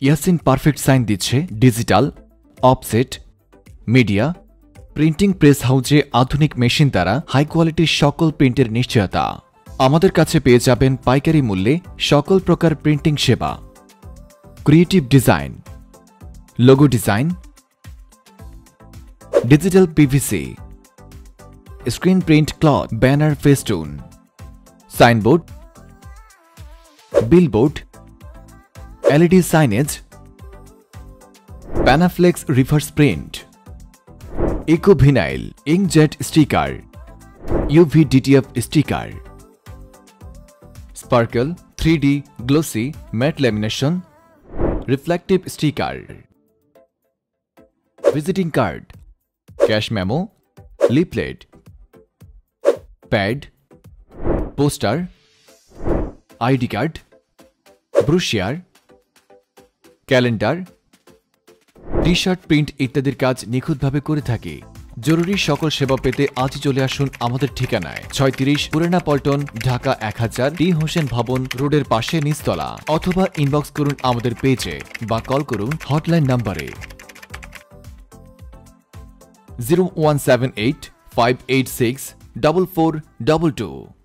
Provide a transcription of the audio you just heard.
Yasin perfect sign দিচ্ছে digital, offset, media, printing press হাউসে আধুনিক মেশিন দ্বারা হাই কোয়ালিটির সকল প্রিন্টের নিশ্চয়তা। আমাদের কাছে পেয়ে যাবেন পাইকারি মূল্যে সকল প্রকার প্রিন্টিং সেবা, creative design, logo design, digital PVC, screen print cloth, banner festoon, signboard, billboard, LED signage, panaflex reverse print, eco vinyl, inkjet sticker, UV DTF sticker, sparkle, 3D glossy matte lamination, reflective sticker, visiting card, cash memo, leaflet, pad, poster, ID card, brochure, calendar, t-shirt print ইত্যাদির কাজ নিখুঁতভাবে করে থাকি। জরুরি সকল সেবা পেতে আজই চলে আসুন আমাদের ঠিকানায় 36 পুরানা পল্টন, ঢাকা 1000, টি হোসেন ভবন রোডের পাশে নিচতলা, অথবা ইনবক্স করুন আমাদের পেজে বা কল করুন হটলাইন নাম্বারে 0178 586 4422।